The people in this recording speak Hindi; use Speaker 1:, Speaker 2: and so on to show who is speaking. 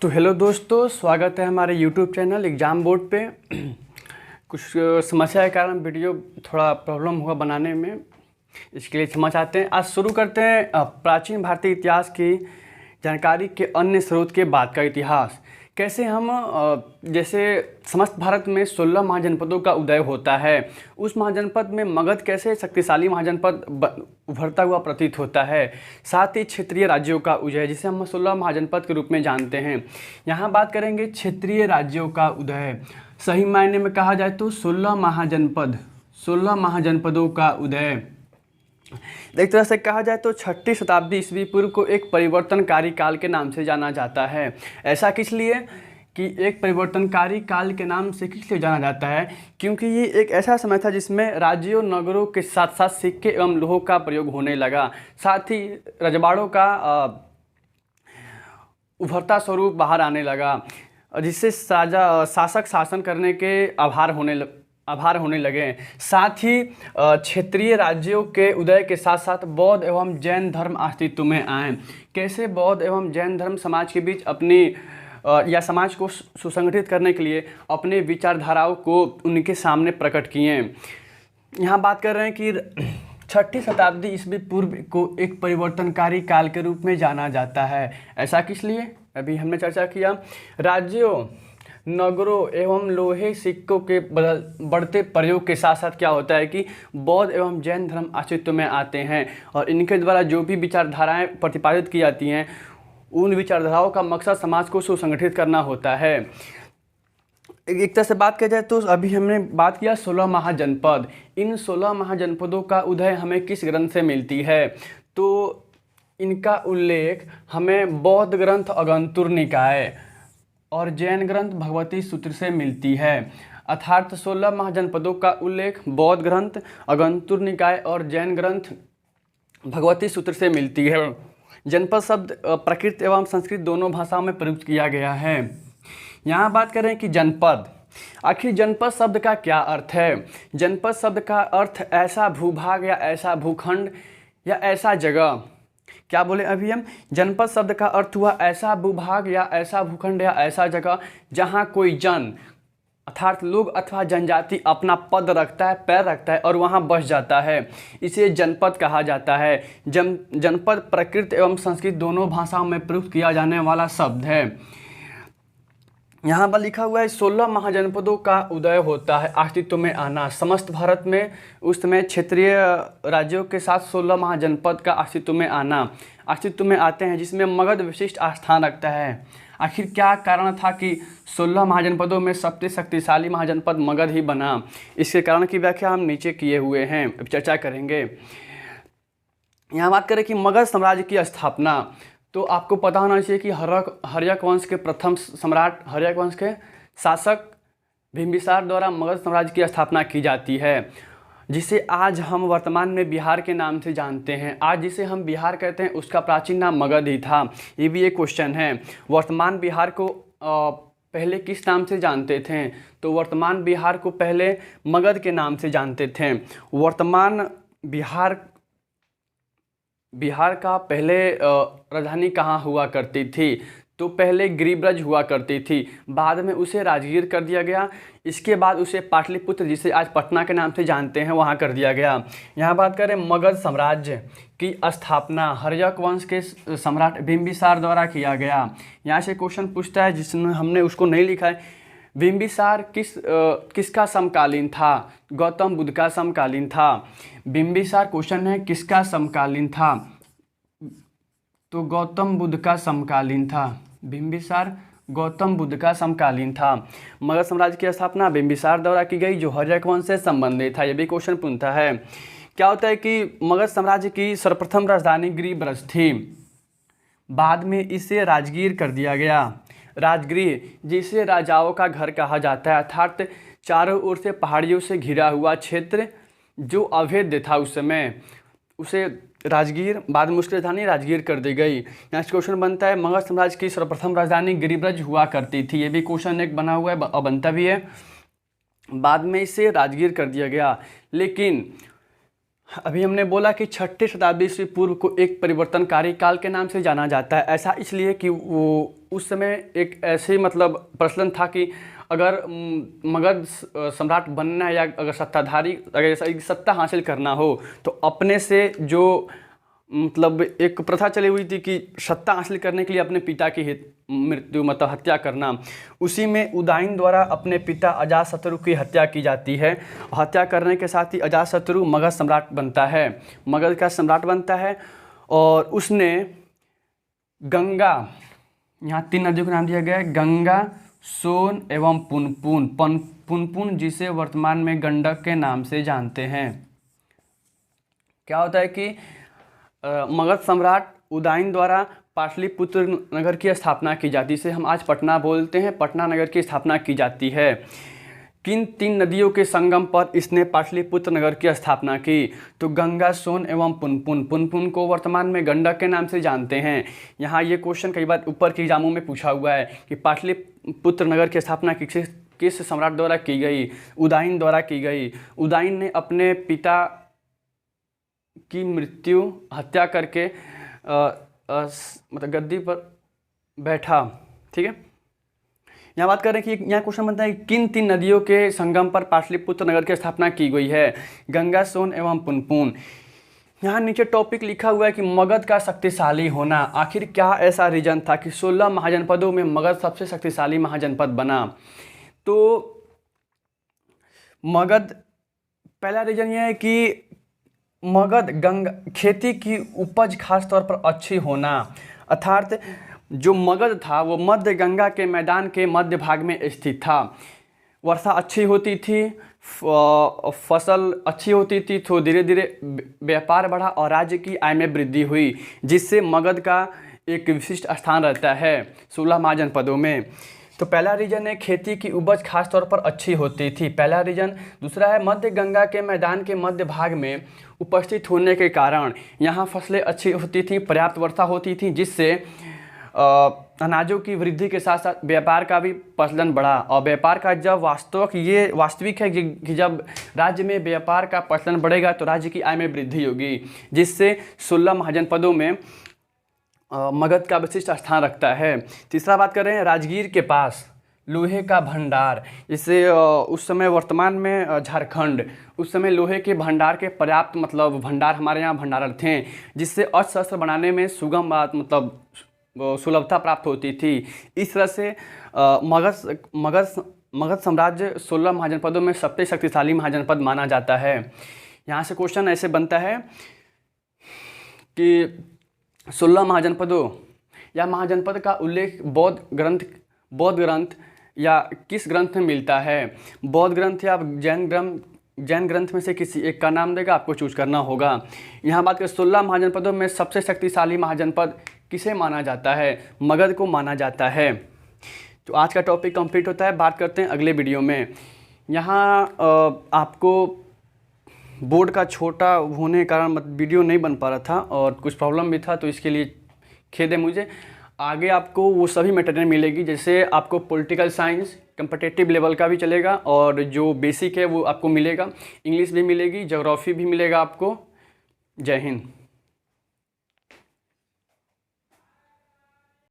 Speaker 1: तो हेलो दोस्तों, स्वागत है हमारे यूट्यूब चैनल एग्ज़ाम बोर्ड पे। कुछ समस्या के कारण वीडियो थोड़ा प्रॉब्लम हुआ बनाने में, इसके लिए क्षमा चाहते हैं। आज शुरू करते हैं प्राचीन भारतीय इतिहास की जानकारी के अन्य स्रोत के बाद का इतिहास। कैसे हम जैसे समस्त भारत में 16 महाजनपदों का उदय होता है, उस महाजनपद में मगध कैसे शक्तिशाली महाजनपद उभरता हुआ प्रतीत होता है। साथ ही क्षेत्रीय राज्यों का उदय, जिसे हम 16 महाजनपद के रूप में जानते हैं। यहाँ बात करेंगे क्षेत्रीय राज्यों का उदय। सही मायने में कहा जाए तो 16 महाजनपदों का उदय। एक तरह से कहा जाए तो 6ठी शताब्दी ईस्वी पूर्व को एक परिवर्तनकारी काल के नाम से जाना जाता है। ऐसा किस लिए कि एक परिवर्तनकारी काल के नाम से किस लिए जाना जाता है, क्योंकि ये एक ऐसा समय था जिसमें राज्यों नगरों के साथ साथ सिक्के एवं लोहों का प्रयोग होने लगा। साथ ही रजवाड़ों का उभरता स्वरूप बाहर आने लगा, जिससे शासक शासन करने के आभार होने लगे। साथ ही क्षेत्रीय राज्यों के उदय के साथ साथ बौद्ध एवं जैन धर्म अस्तित्व में आए। कैसे बौद्ध एवं जैन धर्म समाज के बीच अपनी या समाज को सुसंगठित करने के लिए अपने विचारधाराओं को उनके सामने प्रकट किए। यहाँ बात कर रहे हैं कि 6ठी शताब्दी ईस्वी पूर्व को एक परिवर्तनकारी काल के रूप में जाना जाता है। ऐसा किस लिए, अभी हमने चर्चा किया। राज्यों नगरों एवं लोहे सिक्कों के बढ़ते प्रयोग के साथ साथ क्या होता है कि बौद्ध एवं जैन धर्म अस्तित्व में आते हैं, और इनके द्वारा जो भी विचारधाराएं प्रतिपादित की जाती हैं, उन विचारधाराओं का मकसद समाज को सुसंगठित करना होता है। एक तरह से बात की जाए तो अभी हमने बात किया 16 महाजनपद। इन 16 महाजनपदों का उदय हमें किस ग्रंथ से मिलती है, तो इनका उल्लेख हमें बौद्ध ग्रंथ अगंतुर निकाय और जैन ग्रंथ भगवती सूत्र से मिलती है। अर्थात 16 महाजनपदों का उल्लेख बौद्ध ग्रंथ अगंतुर निकाय और जैन ग्रंथ भगवती सूत्र से मिलती है। जनपद शब्द प्राकृत एवं संस्कृत दोनों भाषाओं में प्रयुक्त किया गया है। यहाँ बात करें कि जनपद, आखिर जनपद शब्द का क्या अर्थ है। जनपद शब्द का अर्थ ऐसा भूभाग या ऐसा भूखंड या ऐसा जगह, क्या बोले अभी हम, जनपद शब्द का अर्थ हुआ ऐसा भूभाग या ऐसा भूखंड या ऐसा जगह जहाँ कोई जन अर्थात लोग अथवा जनजाति अपना पद रखता है, पैर रखता है और वहाँ बस जाता है, इसे जनपद कहा जाता है। जनपद प्राकृत एवं संस्कृत दोनों भाषाओं में प्रयुक्त किया जाने वाला शब्द है। यहाँ पर लिखा हुआ है 16 महाजनपदों का उदय होता है, अस्तित्व में आना। समस्त भारत में उस समय क्षेत्रीय राज्यों के साथ 16 महाजनपद का अस्तित्व में आते हैं, जिसमें मगध विशिष्ट स्थान रखता है। आखिर क्या कारण था कि 16 महाजनपदों में सबसे शक्तिशाली महाजनपद मगध ही बना। इसके कारण की व्याख्या हम नीचे किए हुए हैं, अब चर्चा करेंगे। यहाँ बात करें कि मगध साम्राज्य की स्थापना, तो आपको पता होना चाहिए कि हर्यक वंश के प्रथम सम्राट, हर्यक वंश के शासक बिंबिसार द्वारा मगध साम्राज्य की स्थापना की जाती है, जिसे आज हम वर्तमान में बिहार के नाम से जानते हैं। आज जिसे हम बिहार कहते हैं उसका प्राचीन नाम मगध ही था। ये भी एक क्वेश्चन है। वर्तमान बिहार को पहले किस नाम से जानते थे, तो वर्तमान बिहार को पहले मगध के नाम से जानते थे। वर्तमान बिहार का पहले राजधानी कहाँ हुआ करती थी, तो पहले गिरिब्रज हुआ करती थी, बाद में उसे राजगीर कर दिया गया। इसके बाद उसे पाटलिपुत्र, जिसे आज पटना के नाम से जानते हैं, वहाँ कर दिया गया। यहाँ बात करें मगध साम्राज्य की स्थापना हर्यक वंश के सम्राट बिंबिसार द्वारा किया गया। यहाँ से क्वेश्चन पूछता है, जिसमें हमने उसको नहीं लिखा है, बिंबिसार किसका समकालीन था, गौतम बुद्ध का समकालीन था। बिंबिसार क्वेश्चन है किसका समकालीन था, तो गौतम बुद्ध का समकालीन था। बिंबिसार गौतम बुद्ध का समकालीन था। मगध साम्राज्य की स्थापना बिंबिसार द्वारा की गई, जो हर्यक वंश से संबंधित था। यह भी क्वेश्चन पूछता है। क्या होता है कि मगध साम्राज्य की सर्वप्रथम राजधानी गिरिब्रज थी, बाद में इसे राजगीर कर दिया गया। राजगृह, जिसे राजाओं का घर कहा जाता है, अर्थात चारों ओर से पहाड़ियों से घिरा हुआ क्षेत्र जो अभेद्य था उस समय, उसे राजगीर, बाद में उसकी राजधानी राजगीर कर दी गई। यहाँ से क्वेश्चन बनता है मगध साम्राज्य की सर्वप्रथम राजधानी गिरिब्रज हुआ करती थी। ये भी क्वेश्चन एक बना हुआ है और बनता भी है। बाद में इसे राजगीर कर दिया गया, लेकिन अभी हमने बोला कि 6ठी शताब्दी ईस्वी पूर्व को एक परिवर्तनकारी काल के नाम से जाना जाता है। ऐसा इसलिए कि वो उस समय एक ऐसे मतलब प्रचलन था कि अगर मगध सम्राट बनना है या अगर सत्ताधारी अगर सत्ता हासिल करना हो तो अपने से जो मतलब एक प्रथा चली हुई थी कि सत्ता हासिल करने के लिए अपने पिता की मृत्यु मतलब हत्या करना, उसी में उदयन द्वारा अपने पिता अजातशत्रु की हत्या की जाती है। हत्या करने के साथ ही अजातशत्रु मगध सम्राट बनता है, मगध का सम्राट बनता है। और उसने गंगा, यहाँ 3 नदियों का नाम दिया गया है, गंगा, सोन एवं पुनपुन। पुनपुन जिसे वर्तमान में गंडक के नाम से जानते हैं। क्या होता है कि मगध सम्राट उदयन द्वारा पाटलिपुत्र नगर की स्थापना की जाती है, जिसे हम आज पटना बोलते हैं, पटना नगर की स्थापना की जाती है। किन 3 नदियों के संगम पर इसने पाटलिपुत्र नगर की स्थापना की? तो गंगा, सोन एवं पुनपुन। पुनपुन को वर्तमान में गंडक के नाम से जानते हैं। यहाँ ये क्वेश्चन कई बार ऊपर के एग्जामों में पूछा हुआ है कि पाटलिपुत्र नगर की स्थापना किस सम्राट द्वारा की गई? उदयन द्वारा की गई। उदयन ने अपने पिता की हत्या करके मतलब गद्दी पर बैठा। ठीक है, यहाँ बात कर रहे हैं कि यहाँ क्वेश्चन बनता है कि किन 3 नदियों के संगम पर पाटलिपुत्र नगर की स्थापना की गई है? गंगा, सोन एवं पुनपुन। यहाँ नीचे टॉपिक लिखा हुआ है कि मगध का शक्तिशाली होना। आखिर क्या ऐसा रीजन था कि 16 महाजनपदों में मगध सबसे शक्तिशाली महाजनपद बना? तो मगध, पहला रीजन यह है कि मगध गंगा खेती की उपज खास तौर पर अच्छी होना, अर्थात जो मगध था वो मध्य गंगा के मैदान के मध्य भाग में स्थित था। वर्षा अच्छी होती थी, फसल अच्छी होती थी, तो धीरे धीरे व्यापार बढ़ा और राज्य की आय में वृद्धि हुई, जिससे मगध का एक विशिष्ट स्थान रहता है 16 महाजनपदों में। तो पहला रीजन है खेती की उपज खास तौर पर अच्छी होती थी, पहला रीजन। दूसरा है मध्य गंगा के मैदान के मध्य भाग में उपस्थित होने के कारण यहाँ फसलें अच्छी होती थी, पर्याप्त वर्षा होती थी, जिससे अनाजों की वृद्धि के साथ साथ व्यापार का भी प्रचलन बढ़ा। और व्यापार का जब वास्तविक है कि जब राज्य में व्यापार का प्रचलन बढ़ेगा तो राज्य की आय में वृद्धि होगी, जिससे 16 महाजनपदों में मगध का विशिष्ट स्थान रखता है। तीसरा बात कर रहे हैं राजगीर के पास लोहे का भंडार, जिससे उस समय वर्तमान में झारखंड, उस समय लोहे के भंडार के पर्याप्त मतलब भंडार हमारे यहाँ भंडारण थे, जिससे अस्त्र शस्त्र बनाने में सुगम मतलब सुलभता प्राप्त होती थी। इस तरह से मगध साम्राज्य 16 महाजनपदों में सबसे शक्तिशाली महाजनपद माना जाता है। यहाँ से क्वेश्चन ऐसे बनता है कि 16 महाजनपदों या महाजनपद का उल्लेख बौद्ध ग्रंथ या किस ग्रंथ में मिलता है? बौद्ध ग्रंथ या जैन ग्रंथ में से किसी एक का नाम देगा, आपको चूज करना होगा। यहाँ बात करें 16 महाजनपदों में सबसे शक्तिशाली महाजनपद किसे माना जाता है? मगध को माना जाता है। तो आज का टॉपिक कंप्लीट होता है, बात करते हैं अगले वीडियो में। यहाँ आपको बोर्ड का छोटा होने के कारण वीडियो नहीं बन पा रहा था और कुछ प्रॉब्लम भी था, तो इसके लिए खेद है मुझे। आगे आपको वो सभी मटेरियल मिलेगी, जैसे आपको पॉलिटिकल साइंस कम्पिटिटिव लेवल का भी चलेगा और जो बेसिक है वो आपको मिलेगा, इंग्लिश भी मिलेगी, ज्योग्राफी भी मिलेगा आपको। जय हिंद।